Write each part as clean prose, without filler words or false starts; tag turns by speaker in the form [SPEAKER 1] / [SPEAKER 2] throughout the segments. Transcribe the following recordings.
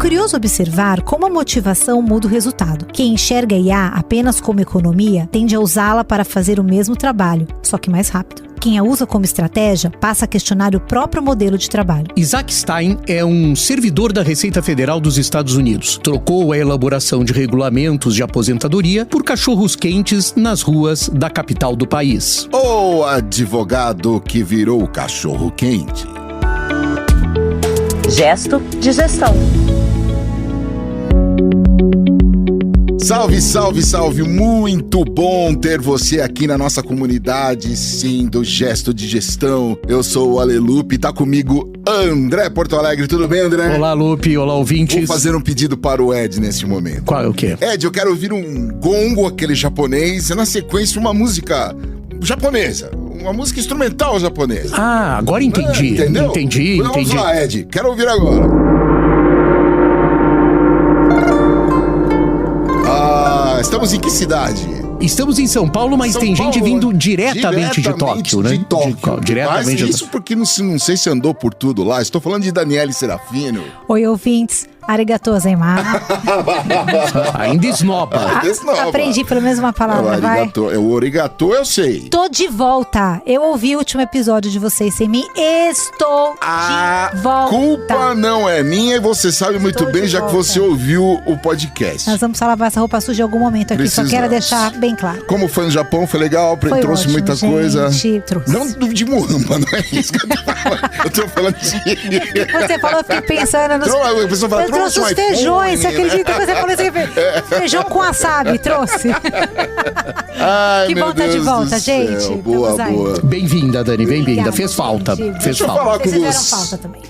[SPEAKER 1] curioso observar como a motivação muda o resultado. Quem enxerga a IA apenas como economia tende a usá-la para fazer o mesmo trabalho, só que mais rápido. Quem a usa como estratégia passa a questionar o próprio modelo de trabalho.
[SPEAKER 2] Isaac Stein é um servidor da Receita Federal dos Estados Unidos. Trocou a elaboração de regulamentos de aposentadoria por cachorros quentes nas ruas da capital do país.
[SPEAKER 3] O advogado que virou cachorro quente.
[SPEAKER 4] Gesto de gestão.
[SPEAKER 3] Salve, salve, salve! Muito bom ter você aqui na nossa comunidade, sim, do Gesto de Gestão. Eu sou o Ale Lupe, tá comigo André Porto Alegre. Tudo bem, André?
[SPEAKER 2] Olá, Lupe. Olá, ouvintes.
[SPEAKER 3] Vou fazer um pedido para o Ed neste momento.
[SPEAKER 2] Qual é o quê?
[SPEAKER 3] Ed, eu quero ouvir um gongo, aquele japonês, e na sequência uma música japonesa. Uma música instrumental japonesa.
[SPEAKER 2] Ah, agora entendi.
[SPEAKER 3] Entendeu?
[SPEAKER 2] Entendi.
[SPEAKER 3] Vamos lá, Ed. Quero ouvir agora. Estamos em que cidade?
[SPEAKER 2] Estamos em São Paulo, mas tem gente vindo diretamente de Tóquio, né? Diretamente
[SPEAKER 3] Isso porque não sei se andou por tudo lá. Estou falando de Daniele Serafino.
[SPEAKER 1] Oi, ouvintes. Arigatou gozaimasu.
[SPEAKER 2] Ainda esnoba.
[SPEAKER 1] Aprendi pelo menos uma palavra, vai.
[SPEAKER 3] O arigatou eu sei.
[SPEAKER 1] Tô de volta. Eu ouvi o último episódio de vocês sem mim. Estou de volta.
[SPEAKER 3] A culpa não é minha e você sabe muito bem, já que você ouviu o podcast.
[SPEAKER 1] Nós vamos lavar essa roupa suja em algum momento aqui. Só quero deixar bem claro.
[SPEAKER 3] Como foi no Japão, foi legal, trouxe
[SPEAKER 1] ótimo,
[SPEAKER 3] muita coisa.
[SPEAKER 1] Trouxe.
[SPEAKER 3] Não de muamba, não é isso que eu tô falando. Eu tô falando de...
[SPEAKER 1] Você falou, eu fiquei pensando nos...
[SPEAKER 3] A pessoa fala,
[SPEAKER 1] trouxe os feijões, você acredita que você falou assim? Feijão com wasabi, trouxe.
[SPEAKER 3] Ai,
[SPEAKER 1] que bom estar de volta, gente.
[SPEAKER 3] Boa.
[SPEAKER 2] Bem-vinda, Dani, bem-vinda. Fez falta.
[SPEAKER 3] Deixa eu falar com você.
[SPEAKER 1] Falta também.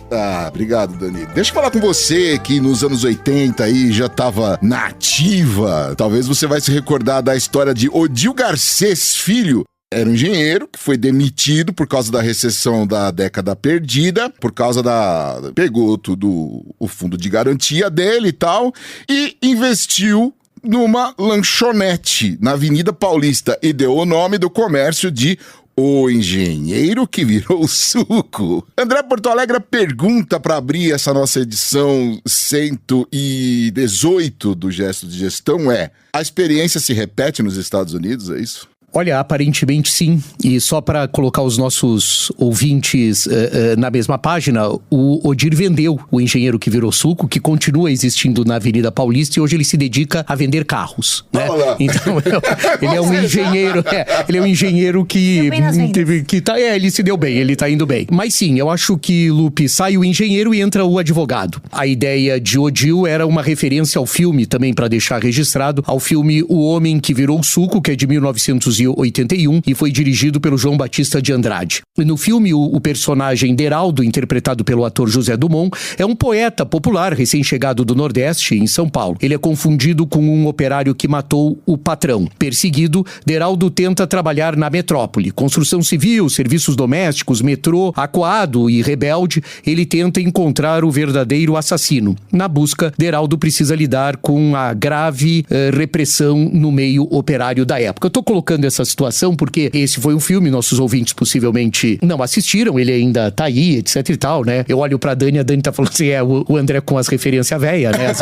[SPEAKER 3] Obrigado, Dani. Deixa eu falar com você que nos anos 80 aí já tava na ativa. Talvez você vai se recordar da história de Odil Garcês Filho. Era um engenheiro que foi demitido por causa da recessão da década perdida, por causa pegou tudo o fundo de garantia dele e tal, e investiu numa lanchonete na Avenida Paulista e deu o nome do comércio de O Engenheiro que Virou Suco. André Porto Alegre, a pergunta para abrir essa nossa edição 118 do Gesto de Gestão é: a experiência se repete nos Estados Unidos, é isso?
[SPEAKER 2] Olha, aparentemente sim, e só para colocar os nossos ouvintes na mesma página, o Odir vendeu O Engenheiro que Virou Suco, que continua existindo na Avenida Paulista, e hoje ele se dedica a vender carros, né? Então, ele é um engenheiro, ele é um engenheiro que tá, ele se deu bem, ele tá indo bem. Mas sim, eu acho que, Lupe, sai o engenheiro e entra o advogado. A ideia de Odil era uma referência ao filme, também para deixar registrado, ao filme O Homem que Virou Suco, que é de 1981 e foi dirigido pelo João Batista de Andrade. No filme, o personagem Deraldo, interpretado pelo ator José Dumont, é um poeta popular recém-chegado do Nordeste, em São Paulo. Ele é confundido com um operário que matou o patrão. Perseguido, Deraldo tenta trabalhar na metrópole. Construção civil, serviços domésticos, metrô, acuado e rebelde, ele tenta encontrar o verdadeiro assassino. Na busca, Deraldo precisa lidar com a grave repressão no meio operário da época. Eu tô colocando essa situação porque esse foi um filme, nossos ouvintes possivelmente não assistiram, ele ainda tá aí, etc e tal, né? Eu olho pra Dani, a Dani tá falando assim, o André com as referências velhas, né?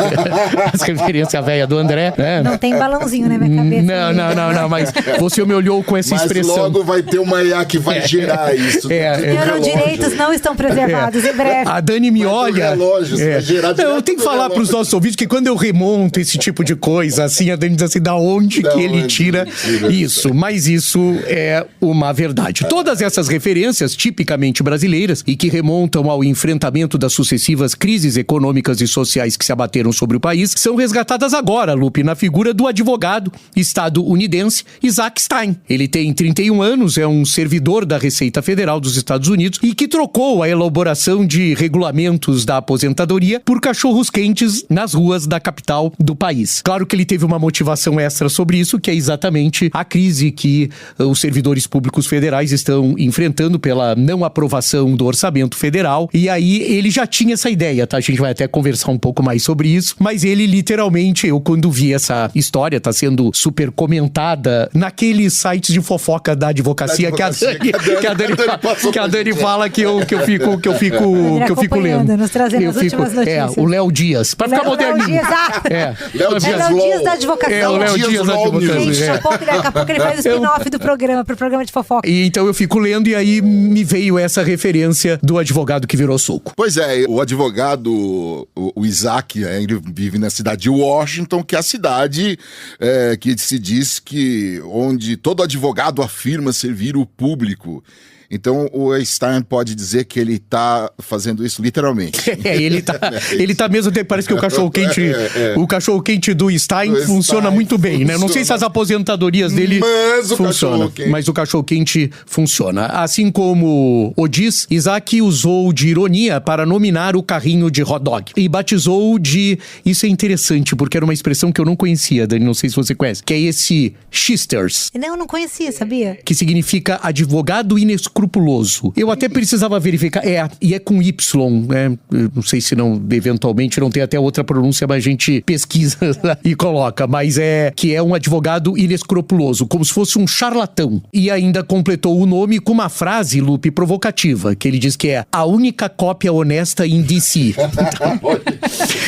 [SPEAKER 2] As referências velhas do André, né?
[SPEAKER 1] Não tem balãozinho na minha cabeça.
[SPEAKER 2] Não, mas você me olhou com essa expressão.
[SPEAKER 3] Mas logo vai ter uma IA que vai gerar isso.
[SPEAKER 1] Direitos não estão preservados em breve.
[SPEAKER 2] A Dani me olha...
[SPEAKER 3] Vai gerar
[SPEAKER 2] eu tenho que falar pros nossos ouvintes que quando eu remonto esse tipo de coisa, assim, a Dani diz assim, da onde que ele tira isso? Mas isso é uma verdade. Todas essas referências tipicamente brasileiras e que remontam ao enfrentamento das sucessivas crises econômicas e sociais que se abateram sobre o país são resgatadas agora, Lupe, na figura do advogado estadunidense Isaac Stein. Ele tem 31 anos, é um servidor da Receita Federal dos Estados Unidos e que trocou a elaboração de regulamentos da aposentadoria por cachorros quentes nas ruas da capital do país. Claro que ele teve uma motivação extra sobre isso, que é exatamente a crise grave que os servidores públicos federais estão enfrentando pela não aprovação do orçamento federal. E aí ele já tinha essa ideia, tá? A gente vai até conversar um pouco mais sobre isso, mas ele literalmente, eu quando vi essa história, tá sendo super comentada naqueles sites de fofoca da advocacia que a Dani fala que eu fico lendo.
[SPEAKER 1] Nos trazendo as últimas notícias.
[SPEAKER 2] O Léo Dias, pra ficar moderninho.
[SPEAKER 3] Léo
[SPEAKER 1] Dias da advocacia.
[SPEAKER 2] O Léo Dias da advocacia.
[SPEAKER 1] Daqui a pouco ele faz o spin-off do programa, pro programa de fofoca.
[SPEAKER 2] E então eu fico lendo e aí me veio essa referência do advogado que virou suco.
[SPEAKER 3] Pois é, o advogado, o Isaac, ele vive na cidade de Washington, que é a cidade que se diz que onde todo advogado afirma servir o público. Então o Stein pode dizer que ele tá fazendo isso literalmente.
[SPEAKER 2] Ele tá mesmo, até parece que o cachorro-quente do Stein funciona muito bem, né? Não sei se as aposentadorias dele funcionam, mas o cachorro-quente funciona. Assim como o diz, Isaac usou de ironia para nominar o carrinho de hot dog e batizou de... Isso é interessante, porque era uma expressão que eu não conhecia, Dani, não sei se você conhece, que é esse Schisters.
[SPEAKER 1] Não conhecia, sabia?
[SPEAKER 2] Que significa advogado inescrupuloso. Eu até precisava verificar, e é com Y, né? Não sei se eventualmente não tem até outra pronúncia, mas a gente pesquisa e coloca, mas que é um advogado inescrupuloso, como se fosse um charlatão. E ainda completou o nome com uma frase, Lupe, provocativa, que ele diz que é a única cópia honesta em DC.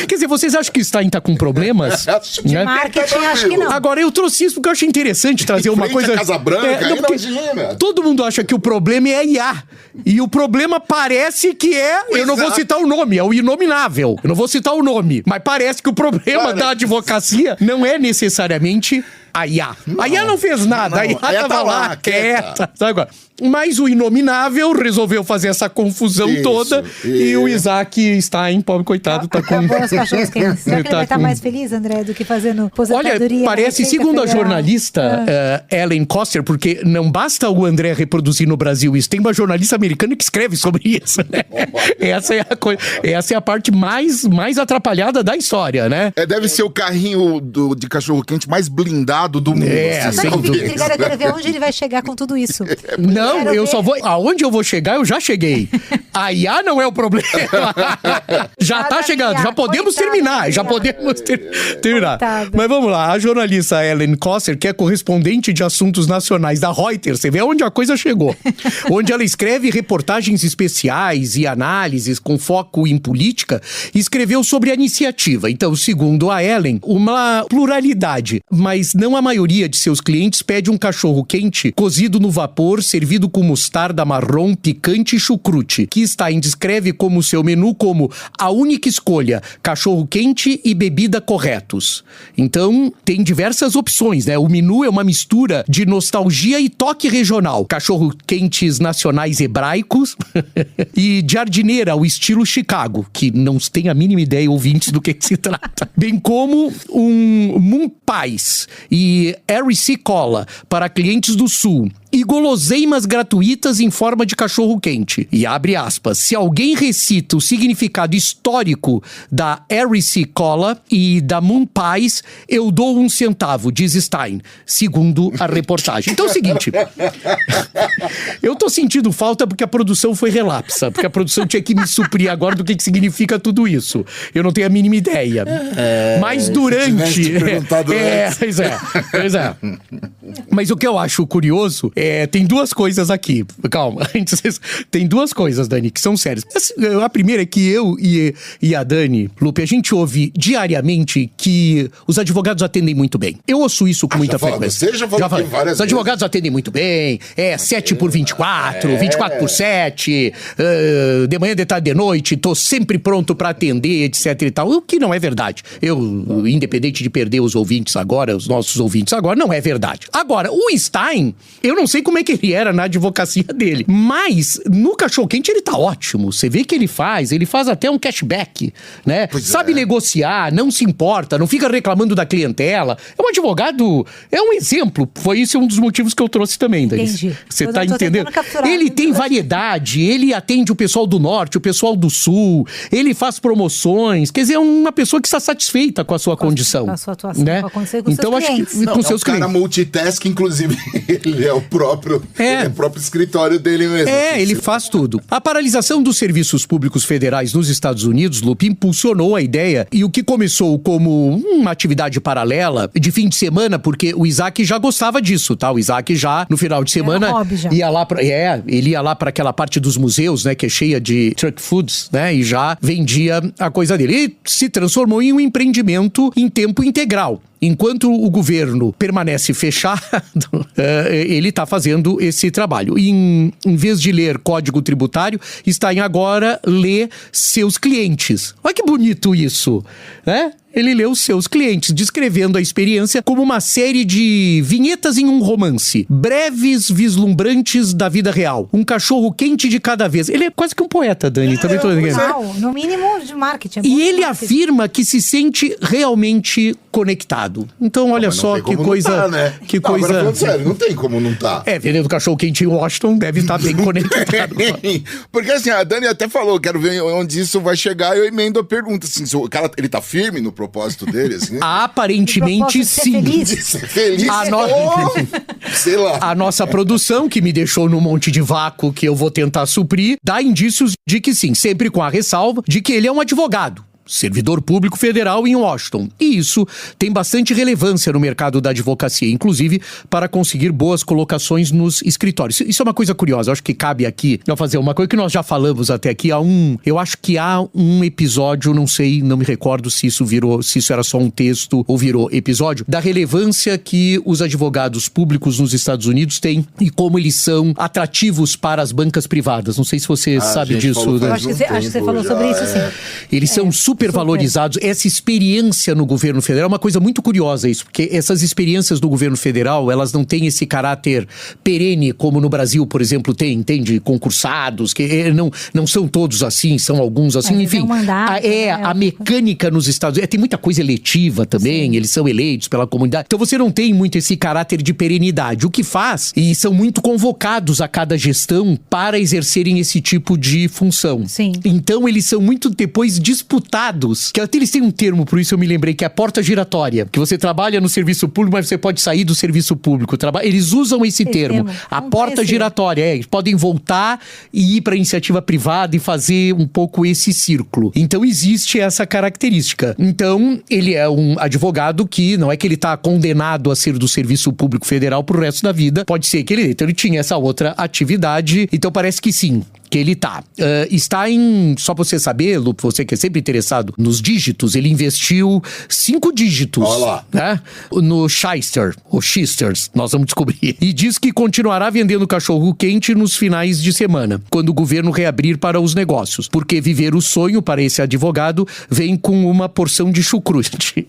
[SPEAKER 2] Quer dizer, vocês acham que o Stein tá com problemas?
[SPEAKER 1] De marketing, acho que não.
[SPEAKER 2] Agora, eu trouxe isso porque eu achei interessante trazer uma coisa...
[SPEAKER 3] Casa Branca, imagina.
[SPEAKER 2] Todo mundo acha que o problema é IA. E o problema parece que eu não vou citar o nome, é o inominável. Eu não vou citar o nome, mas parece que o problema da advocacia não é necessariamente a IA. A IA não fez nada, a IA tava lá, quieta. Sabe agora? Mas o inominável resolveu fazer essa confusão toda e o Isaac Stein, pobre coitado, tá com...
[SPEAKER 1] Acabou os cachorros quentes. Será que ele vai estar mais feliz, André, do que fazendo aposentadoria?
[SPEAKER 2] Olha, parece, segundo a jornalista Ellen Koster, porque não basta o André reproduzir no Brasil isso, tem uma jornalista americana que escreve sobre isso, né? Essa é a parte mais atrapalhada da história, né?
[SPEAKER 3] Deve ser o carrinho de cachorro-quente mais blindado do mundo.
[SPEAKER 1] Sem dúvida. Eu quero ver onde ele vai chegar com tudo isso.
[SPEAKER 2] Não, eu só vou... Aonde eu vou chegar, eu já cheguei. A IA não é o problema. Já tá chegando, já podemos terminar. Já podemos terminar. Mas vamos lá, a jornalista Ellen Koster, que é correspondente de assuntos nacionais da Reuters, você vê onde a coisa chegou. Onde ela escreve reportagens especiais e análises com foco em política, escreveu sobre a iniciativa. Então, segundo a Ellen, uma pluralidade, mas não a maioria de seus clientes pede um cachorro quente cozido no vapor, servido com mostarda marrom, picante e chucrute, que Stein descreve como seu menu como a única escolha, cachorro quente e bebida corretos. Então, tem diversas opções, né? O menu é uma mistura de nostalgia e toque regional. Cachorro quentes nacionais hebraicos e jardineira ao estilo Chicago, que não tem a mínima ideia, ouvintes, do que se trata. Bem como um Moon Pies e RC Cola para clientes do Sul. E guloseimas gratuitas em forma de cachorro-quente. E abre aspas, se alguém recita o significado histórico da RC Cola e da Moon Pies, eu dou 1 centavo, diz Stein, segundo a reportagem. Então é o seguinte, eu tô sentindo falta porque a produção foi relapsa, porque a produção tinha que me suprir agora do que significa tudo isso. Eu não tenho a mínima ideia. Mas durante... Pois é. Mas o que eu acho curioso tem duas coisas aqui. Calma, tem duas coisas, Dani, que são sérias. A primeira é que eu e a Dani, Lupe, a gente ouve diariamente que os advogados atendem muito bem. Eu ouço isso com muita frequência.
[SPEAKER 3] Você já falou várias vezes.
[SPEAKER 2] Os advogados atendem muito bem, 7x24, 24x7, de manhã, de tarde, de noite, tô sempre pronto pra atender, etc e tal. O que não é verdade. Eu, independente de perder os ouvintes agora, os nossos ouvintes agora, não é verdade. Agora, o Stein, eu não sei sei como é que ele era na advocacia dele. Mas, no cachorro-quente, ele tá ótimo. Você vê que ele faz até um cashback, né? Sabe negociar, não se importa, não fica reclamando da clientela. É um advogado, é um exemplo. Foi isso um dos motivos que eu trouxe também, Dani.
[SPEAKER 1] Entendi.
[SPEAKER 2] Você tá entendendo? Ele tem variedade, ele atende o pessoal do norte, o pessoal do sul, ele faz promoções. Quer dizer, é uma pessoa que está satisfeita com a sua condição.
[SPEAKER 1] Com a sua atuação,
[SPEAKER 2] né?
[SPEAKER 1] com a condição, com
[SPEAKER 2] então,
[SPEAKER 1] seus
[SPEAKER 2] acho
[SPEAKER 1] clientes.
[SPEAKER 2] que com seus clientes.
[SPEAKER 3] O cara multitask, inclusive, ele é o próprio escritório dele mesmo.
[SPEAKER 2] Ele faz tudo. A paralisação dos serviços públicos federais nos Estados Unidos, Lupe, impulsionou a ideia, e o que começou como uma atividade paralela de fim de semana, porque o Isaac já gostava disso, tá? O Isaac já, no final de semana, ia lá ele ia lá para aquela parte dos museus, né, que é cheia de truck foods, né, e já vendia a coisa dele. E se transformou em um empreendimento em tempo integral. Enquanto o governo permanece fechado, ele está fazendo esse trabalho. E em vez de ler código tributário, está em agora ler seus clientes. Olha que bonito isso, né? Ele lê os seus clientes, descrevendo a experiência como uma série de vinhetas em um romance. Breves vislumbrantes da vida real. Um cachorro quente de cada vez. Ele é quase que um poeta, Dani. Também tô
[SPEAKER 1] Não, no mínimo de marketing.
[SPEAKER 2] E ele afirma que se sente realmente conectado. Então, olha só que coisa...
[SPEAKER 3] Tá, né?
[SPEAKER 2] Que coisa...
[SPEAKER 3] Agora, falando sério, não tem como não tá.
[SPEAKER 2] Vendendo cachorro quente em Washington deve estar bem conectado.
[SPEAKER 3] Porque assim, a Dani até falou, quero ver onde isso vai chegar, eu emendo a pergunta, assim, se o cara, ele tá firme no propósito dele, assim?
[SPEAKER 2] Aparentemente, sim.
[SPEAKER 3] Ser feliz. Sei lá.
[SPEAKER 2] A nossa produção, que me deixou num monte de vácuo que eu vou tentar suprir, dá indícios de que sim, sempre com a ressalva de que ele é um advogado. Servidor público federal em Washington. E isso tem bastante relevância no mercado da advocacia, inclusive para conseguir boas colocações nos escritórios. Isso é uma coisa curiosa, eu acho que cabe aqui eu fazer uma coisa que nós já falamos até aqui. Eu acho que há um episódio, não sei, não me recordo se isso era só um texto ou virou episódio, da relevância que os advogados públicos nos Estados Unidos têm e como eles são atrativos para as bancas privadas. Não sei se você sabe disso.
[SPEAKER 1] Acho que você falou sobre isso, sim.
[SPEAKER 2] Eles são super valorizados. Essa experiência no governo federal é uma coisa muito curiosa isso, porque essas experiências do governo federal, elas não têm esse caráter perene como no Brasil, por exemplo, tem, entende? Concursados, que não são todos assim, são alguns assim, enfim. A mecânica nos Estados Unidos, tem muita coisa eletiva também, sim. Eles são eleitos pela comunidade, então você não tem muito esse caráter de perenidade, o que faz, e são muito convocados a cada gestão para exercerem esse tipo de função.
[SPEAKER 1] Sim.
[SPEAKER 2] Então eles são muito depois disputados, que até eles têm um termo, por isso eu me lembrei, que é a porta giratória, que você trabalha no serviço público, mas você pode sair do serviço público. Eles usam esse termo, a porta giratória. Eles podem voltar e ir para a iniciativa privada e fazer um pouco esse círculo. Então existe essa característica. Então ele é um advogado que não é que ele está condenado a ser do serviço público federal pro resto da vida, pode ser que ele tinha essa outra atividade, então parece que sim, que ele está em, só pra você saber, Lu, você que é sempre interessado nos dígitos, ele investiu 5 dígitos, né, no Shyster, ou Schisters, nós vamos descobrir. E diz que continuará vendendo cachorro quente nos finais de semana, quando o governo reabrir para os negócios, porque viver o sonho para esse advogado vem com uma porção de chucrute.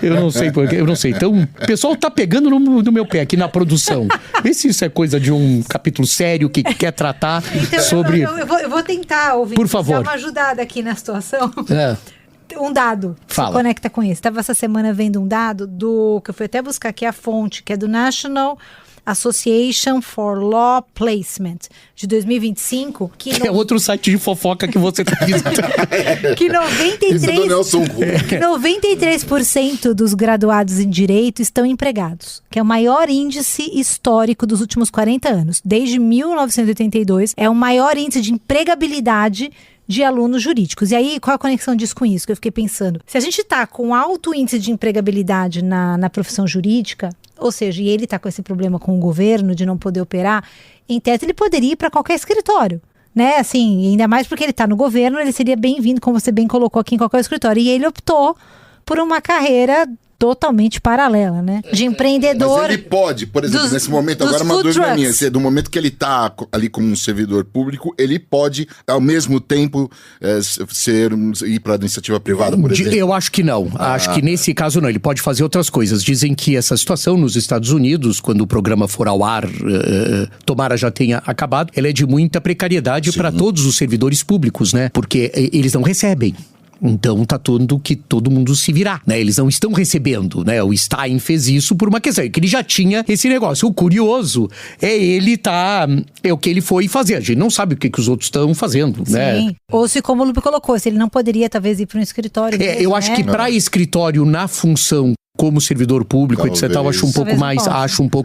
[SPEAKER 2] Eu não sei porquê, eu não sei. Então, o pessoal tá pegando no meu pé aqui na produção. Vê se isso é coisa de um capítulo sério que quer tratar sobre...
[SPEAKER 1] Eu vou tentar, ouvir.
[SPEAKER 2] Por favor.
[SPEAKER 1] Dar uma ajudada aqui na situação. Um dado que
[SPEAKER 2] se
[SPEAKER 1] conecta com isso. Estava essa semana vendo um dado que eu fui até buscar aqui a fonte, que é do National Association for Law Placement, de 2025. Que
[SPEAKER 2] é outro site de fofoca que você está visitando.
[SPEAKER 1] Que 93% dos graduados em Direito estão empregados, que é o maior índice histórico dos últimos 40 anos. Desde 1982, é o maior índice de empregabilidade de alunos jurídicos. E aí, qual a conexão disso com isso? Que eu fiquei pensando. Se a gente está com alto índice de empregabilidade na profissão jurídica, ou seja, e ele está com esse problema com o governo de não poder operar, em tese ele poderia ir para qualquer escritório, né? Assim, ainda mais porque ele está no governo, ele seria bem-vindo, como você bem colocou aqui, em qualquer escritório. E ele optou por uma carreira totalmente paralela, né? De empreendedor.
[SPEAKER 3] Mas ele pode, por exemplo, nesse momento, agora uma dúvida minha, do momento que ele tá ali como um servidor público, ele pode, ao mesmo tempo, ir para a iniciativa privada, por exemplo?
[SPEAKER 2] Eu acho que não. Acho que nesse caso não. Ele pode fazer outras coisas. Dizem que essa situação nos Estados Unidos, quando o programa for ao ar, tomara já tenha acabado, ela é de muita precariedade para todos os servidores públicos, né? Porque eles não recebem. Então tá tudo que todo mundo se virar, né? Eles não estão recebendo, né? O Stein fez isso por uma questão, que ele já tinha esse negócio. O curioso é o que ele foi fazer. A gente não sabe o que os outros estão fazendo, né?
[SPEAKER 1] Sim. Ou se, como o Lupe colocou, se ele não poderia talvez ir para um escritório.
[SPEAKER 2] Eu acho que para escritório na função como servidor público, etc, eu acho um pouco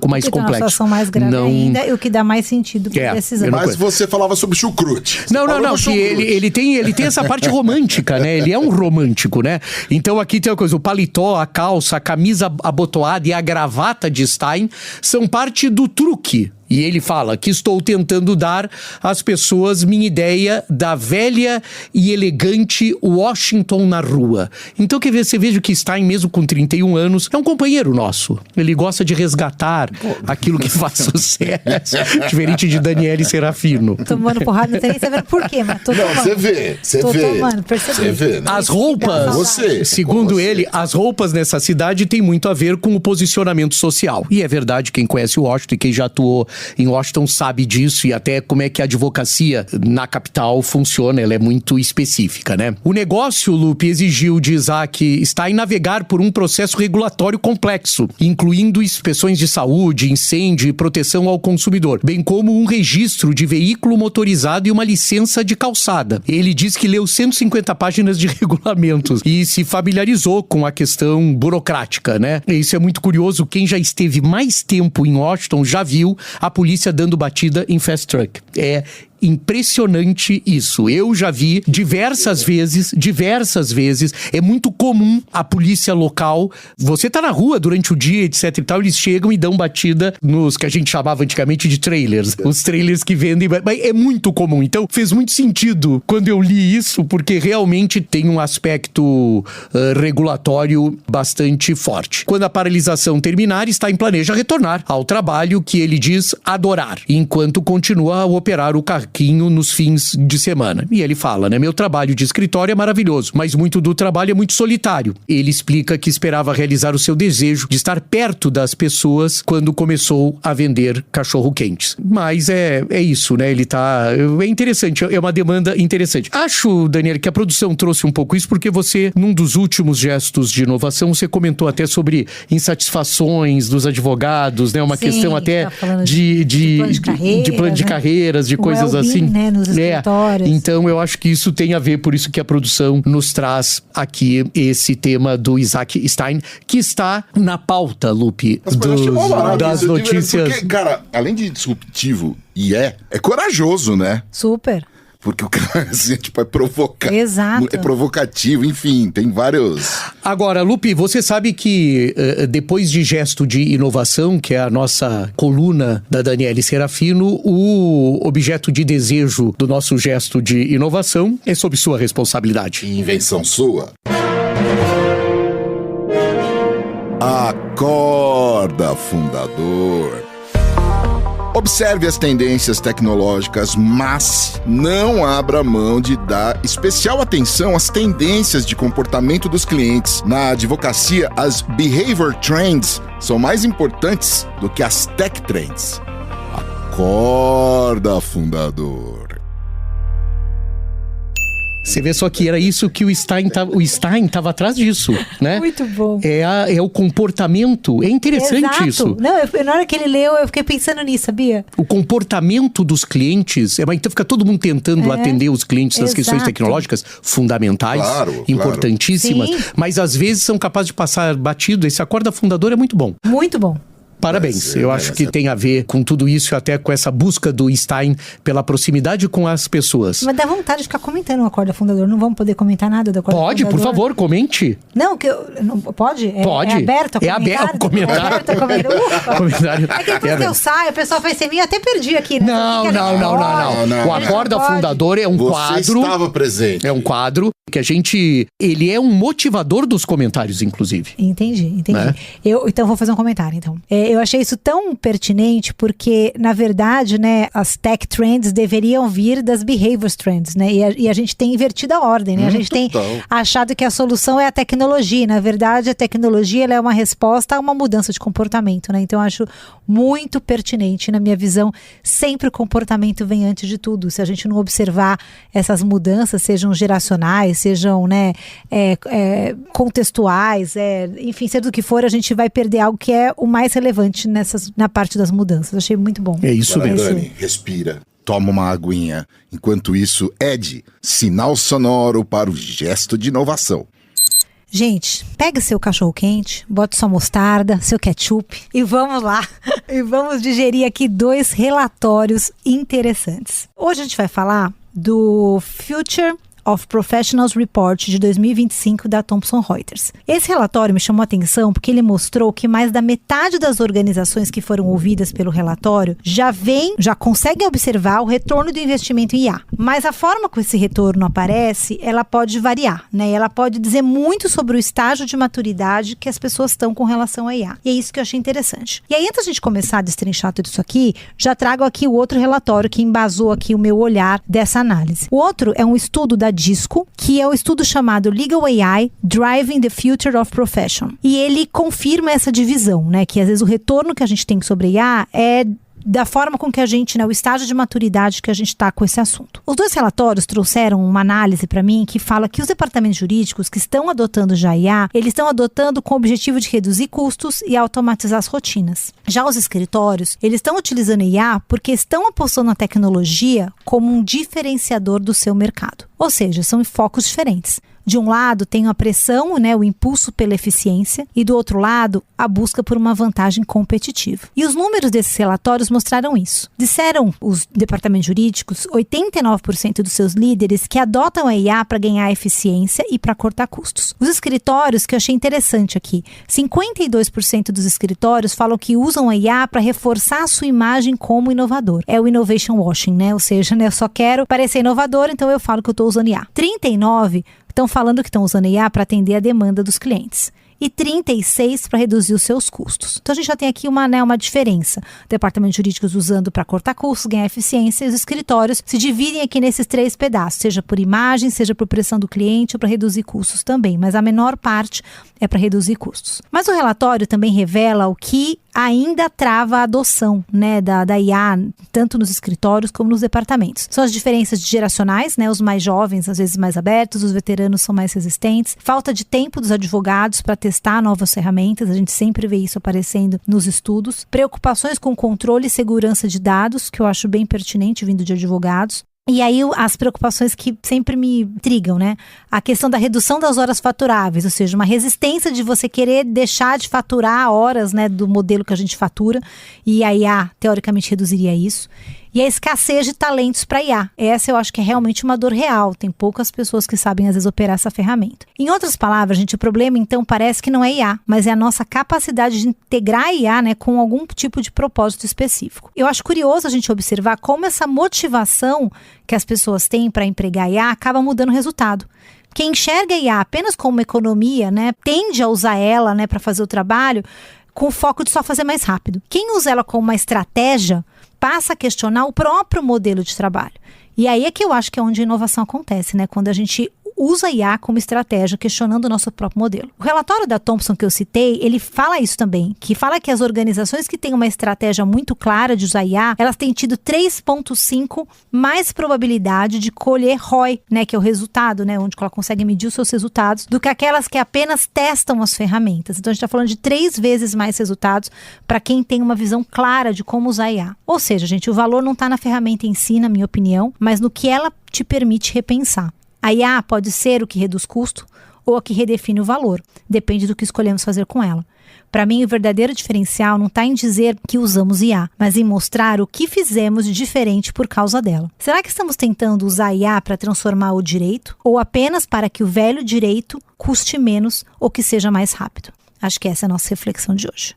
[SPEAKER 2] mais complexo.
[SPEAKER 1] Uma situação mais grave ainda, e o que dá mais sentido para decisão.
[SPEAKER 3] Mas você falava sobre chucrute.
[SPEAKER 2] Não, que ele tem essa parte romântica, né? Ele é um romântico, né? Então aqui tem uma coisa, o paletó, a calça, a camisa abotoada e a gravata de Stein são parte do truque. E ele fala que estou tentando dar às pessoas minha ideia da velha e elegante Washington na rua. Então, quer ver, você veja que Stein, mesmo com 31 anos, é um companheiro nosso. Ele gosta de resgatar aquilo que faz sucesso. Diferente de Daniele Serafino.
[SPEAKER 1] Tomando porrada, não tem nem sabendo por quê, mas tô tomando.
[SPEAKER 3] Você vê.
[SPEAKER 1] Tomando, percebi.
[SPEAKER 3] Você vê, né?
[SPEAKER 2] As roupas, segundo ele, as roupas nessa cidade têm muito a ver com o posicionamento social. E é verdade, quem conhece o Washington e quem já atuou em Washington sabe disso e até como é que a advocacia na capital funciona, ela é muito específica, né? O negócio, Lupe, exigiu de Isaac Stein navegar por um processo regulatório complexo, incluindo inspeções de saúde, incêndio e proteção ao consumidor, bem como um registro de veículo motorizado e uma licença de calçada. Ele diz que leu 150 páginas de regulamentos e se familiarizou com a questão burocrática, né? Isso é muito curioso, quem já esteve mais tempo em Washington já viu a polícia dando batida em fast truck. É impressionante isso. Eu já vi diversas vezes, é muito comum a polícia local, você tá na rua durante o dia, etc e tal, eles chegam e dão batida nos que a gente chamava antigamente de trailers, os trailers que vendem, mas é muito comum. Então fez muito sentido quando eu li isso, porque realmente tem um aspecto regulatório bastante forte. Quando a paralisação terminar, Stein planeja retornar ao trabalho que ele diz adorar, enquanto continua a operar o carrinho nos fins de semana. E ele fala, né? Meu trabalho de escritório é maravilhoso, mas muito do trabalho é muito solitário. Ele explica que esperava realizar o seu desejo de estar perto das pessoas quando começou a vender cachorro-quentes. Mas é isso, né? Ele tá... É interessante, é uma demanda interessante. Acho, Daniel, que a produção trouxe um pouco isso porque você, num dos últimos gestos de inovação, você comentou até sobre insatisfações dos advogados, né? Uma questão até de plano de carreiras, de coisas assim.
[SPEAKER 1] Né, nos escritórios.
[SPEAKER 2] Então eu acho que isso tem a ver, por isso que a produção nos traz aqui esse tema do Isaac Stein, que está na pauta, Lupe, das notícias.
[SPEAKER 3] Porque, cara, além de disruptivo, é corajoso, né?
[SPEAKER 1] Super.
[SPEAKER 3] Porque o cara, assim, é provocar.
[SPEAKER 1] Exato.
[SPEAKER 3] É provocativo, enfim, tem vários...
[SPEAKER 2] Agora, Lupe, você sabe que depois de gesto de inovação, que é a nossa coluna da Daniele Serafino, o objeto de desejo do nosso gesto de inovação é sob sua responsabilidade.
[SPEAKER 3] Invenção sua. Acorda, fundador. Observe as tendências tecnológicas, mas não abra mão de dar especial atenção às tendências de comportamento dos clientes. Na advocacia, as behavior trends são mais importantes do que as tech trends. Acorda, fundador.
[SPEAKER 2] Você vê só que era isso que o Stein estava atrás disso, né?
[SPEAKER 1] Muito bom.
[SPEAKER 2] É o comportamento, é interessante.
[SPEAKER 1] Exato.
[SPEAKER 2] Isso.
[SPEAKER 1] Não, na hora que ele leu, eu fiquei pensando nisso, sabia?
[SPEAKER 2] O comportamento dos clientes, então fica todo mundo tentando atender os clientes nas questões tecnológicas fundamentais, importantíssimas,
[SPEAKER 1] claro.
[SPEAKER 2] Mas às vezes são capazes de passar batido. Esse Acorda Fundador é muito bom.
[SPEAKER 1] Muito bom.
[SPEAKER 2] Parabéns, eu acho que tem a ver com tudo isso, até com essa busca do Stein pela proximidade com as pessoas.
[SPEAKER 1] Mas dá vontade de ficar comentando o Acorda Fundador, não vamos poder comentar nada do Acorda Fundador?
[SPEAKER 2] Pode, por favor, comente.
[SPEAKER 1] Não, pode?
[SPEAKER 2] Pode.
[SPEAKER 1] É aberto
[SPEAKER 2] É aberto o comentário.
[SPEAKER 1] É aberto o comentário. É que depois que eu saio, o pessoal faz sem mim, eu até perdi aqui, né?
[SPEAKER 2] Não. O Acorda Fundador é um quadro.
[SPEAKER 3] Você estava presente.
[SPEAKER 2] É um quadro Que ele é um motivador dos comentários, inclusive.
[SPEAKER 1] Entendi.
[SPEAKER 2] Né?
[SPEAKER 1] Então vou fazer um comentário, então. Eu achei isso tão pertinente porque, na verdade, né, as tech trends deveriam vir das behaviors trends, né? E a gente tem invertido a ordem, né? A gente tem achado que a solução é a tecnologia. Na verdade, a tecnologia ela é uma resposta a uma mudança de comportamento, né? Então eu acho muito pertinente, na minha visão, sempre o comportamento vem antes de tudo. Se a gente não observar essas mudanças, sejam geracionais, sejam, né, contextuais, enfim, seja do que for, a gente vai perder algo que é o mais relevante na parte das mudanças. Achei muito bom.
[SPEAKER 2] É isso mesmo.
[SPEAKER 3] Dani, respira, toma uma aguinha. Enquanto isso, Ed, sinal sonoro para o gesto de inovação.
[SPEAKER 1] Gente, pega seu cachorro quente, bota sua mostarda, seu ketchup e vamos lá. E vamos digerir aqui 2 relatórios interessantes. Hoje a gente vai falar do Future of Professionals Report de 2025 da Thomson Reuters. Esse relatório me chamou a atenção porque ele mostrou que mais da metade das organizações que foram ouvidas pelo relatório já conseguem observar o retorno do investimento em IA. Mas a forma como esse retorno aparece, ela pode variar, né? Ela pode dizer muito sobre o estágio de maturidade que as pessoas estão com relação à IA. E é isso que eu achei interessante. E aí, antes de a gente começar a destrinchar tudo isso aqui, já trago aqui o outro relatório que embasou aqui o meu olhar dessa análise. O outro é um estudo da Disco, que é o estudo chamado Legal AI Driving the Future of Profession. E ele confirma essa divisão, né? Que às vezes o retorno que a gente tem sobre IA é da forma com que a gente, né, o estágio de maturidade que a gente está com esse assunto. Os 2 relatórios trouxeram uma análise para mim que fala que os departamentos jurídicos que estão adotando já IA, eles estão adotando com o objetivo de reduzir custos e automatizar as rotinas. Já os escritórios, eles estão utilizando IA porque estão apostando na tecnologia como um diferenciador do seu mercado. Ou seja, são em focos diferentes. De um lado, tem a pressão, né, o impulso pela eficiência, e do outro lado, a busca por uma vantagem competitiva. E os números desses relatórios mostraram isso. Disseram os departamentos jurídicos, 89% dos seus líderes que adotam a IA para ganhar eficiência e para cortar custos. Os escritórios, que eu achei interessante aqui, 52% dos escritórios falam que usam a IA para reforçar a sua imagem como inovador. É o innovation washing, né? Ou seja, né, eu só quero parecer inovador, então eu falo que eu estou usando IA. 39% estão falando que estão usando IA para atender a demanda dos clientes. E 36% para reduzir os seus custos. Então a gente já tem aqui uma diferença. Departamentos jurídicos usando para cortar custos, ganhar eficiência, e os escritórios se dividem aqui nesses 3 pedaços, seja por imagem, seja por pressão do cliente ou para reduzir custos também. Mas a menor parte é para reduzir custos. Mas o relatório também revela o que ainda trava a adoção, né, da IA, tanto nos escritórios como nos departamentos. São as diferenças geracionais, né, os mais jovens às vezes mais abertos, os veteranos são mais resistentes, falta de tempo dos advogados para testar novas ferramentas, a gente sempre vê isso aparecendo nos estudos, preocupações com controle e segurança de dados, que eu acho bem pertinente vindo de advogados. E aí as preocupações que sempre me intrigam, né? A questão da redução das horas faturáveis, ou seja, uma resistência de você querer deixar de faturar horas, né, do modelo que a gente fatura, e a IA teoricamente reduziria isso. E a escassez de talentos para IA. Essa eu acho que é realmente uma dor real. Tem poucas pessoas que sabem, às vezes, operar essa ferramenta. Em outras palavras, gente, o problema, então, parece que não é IA, mas é a nossa capacidade de integrar a IA, né, com algum tipo de propósito específico. Eu acho curioso a gente observar como essa motivação que as pessoas têm para empregar IA acaba mudando o resultado. Quem enxerga a IA apenas como uma economia, né, tende a usar ela, né, para fazer o trabalho com o foco de só fazer mais rápido. Quem usa ela como uma estratégia passa a questionar o próprio modelo de trabalho. E aí é que eu acho que é onde a inovação acontece, né? Quando a gente usa a IA como estratégia, questionando o nosso próprio modelo. O relatório da Thomson que eu citei, ele fala isso também, que fala que as organizações que têm uma estratégia muito clara de usar IA, elas têm tido 3,5 mais probabilidade de colher ROI, né, que é o resultado, né, onde ela consegue medir os seus resultados, do que aquelas que apenas testam as ferramentas. Então a gente está falando de 3 vezes mais resultados para quem tem uma visão clara de como usar a IA. Ou seja, gente, o valor não está na ferramenta em si, na minha opinião, mas no que ela te permite repensar. A IA pode ser o que reduz custo ou a que redefine o valor. Depende do que escolhemos fazer com ela. Para mim, o verdadeiro diferencial não está em dizer que usamos IA, mas em mostrar o que fizemos de diferente por causa dela. Será que estamos tentando usar a IA para transformar o direito ou apenas para que o velho direito custe menos ou que seja mais rápido? Acho que essa é a nossa reflexão de hoje.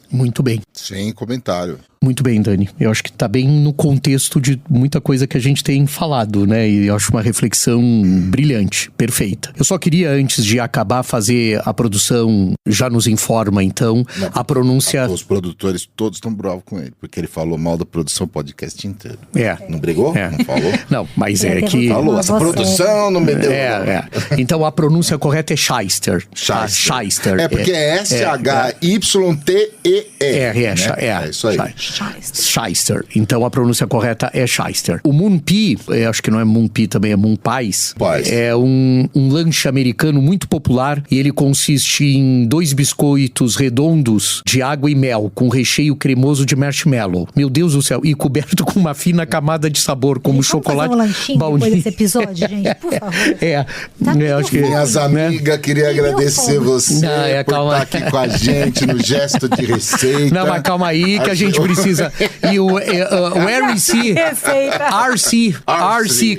[SPEAKER 2] Muito bem.
[SPEAKER 3] Sem comentário.
[SPEAKER 2] Muito bem, Dani. Eu acho que tá bem no contexto de muita coisa que a gente tem falado, né? E eu acho uma reflexão brilhante, perfeita. Eu só queria, antes de acabar, fazer a produção, já nos informa, então, a pronúncia...
[SPEAKER 3] Os produtores todos estão bravos com ele, porque ele falou mal da produção podcast inteiro.
[SPEAKER 2] É.
[SPEAKER 3] Não brigou?
[SPEAKER 2] É.
[SPEAKER 3] Não falou?
[SPEAKER 2] Não, mas é que...
[SPEAKER 3] Falou, essa produção não me deu...
[SPEAKER 2] Então, a pronúncia correta é Shyster.
[SPEAKER 3] Shyster. É porque é S-H-Y-T-E-E.
[SPEAKER 2] É
[SPEAKER 3] isso aí.
[SPEAKER 2] Shyster. Então a pronúncia correta é Shyster. O Moon Pie, acho que não é Moon Pie também, é Moon Pies. É um lanche americano muito popular e ele consiste em 2 biscoitos redondos de água e mel com recheio cremoso de marshmallow. Meu Deus do céu. E coberto com uma fina camada de sabor, como chocolate.
[SPEAKER 1] Vamos fazer um lanchinho depois desse episódio, gente, por favor.
[SPEAKER 3] Acho que minhas amigas, queria agradecer você por estar aqui com a gente no Gesto de Receita.
[SPEAKER 2] Não, mas calma aí que a gente precisa. E o RC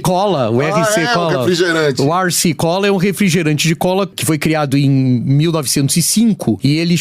[SPEAKER 2] Cola, o RC Cola.
[SPEAKER 3] Um refrigerante.
[SPEAKER 2] O RC Cola é um refrigerante de cola que foi criado em 1905 e ele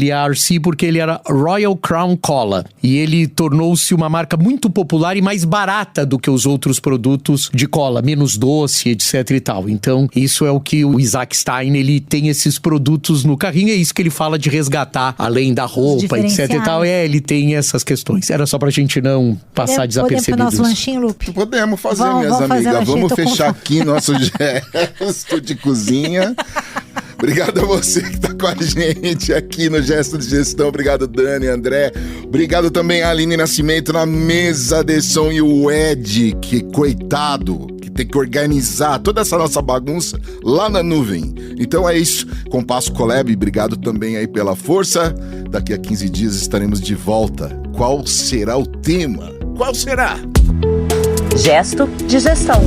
[SPEAKER 2] é RC porque ele era Royal Crown Cola e ele tornou-se uma marca muito popular e mais barata do que os outros produtos de cola, menos doce, etc e tal. Então, isso é o que o Isaac Stein, ele tem esses produtos no carrinho, é isso que ele fala de resgatar, além da roupa, etc e tal, ele tem essas questões. Era só pra gente não passar desapercebido.
[SPEAKER 1] Podemos nosso lanchinho, Lupe?
[SPEAKER 3] Podemos fazer, minhas amigas. Vamos fechar aqui nosso gesto de cozinha. Obrigado a você que tá com a gente aqui no Gesto de Gestão. Obrigado, Dani, André. Obrigado também a Aline Nascimento na mesa de som e o Ed, que coitado, que tem que organizar toda essa nossa bagunça lá na nuvem. Então é isso. Compasso Collab, obrigado também aí pela força. Daqui a 15 dias estaremos de volta. Qual será o tema? Qual será?
[SPEAKER 4] Gesto de Gestão.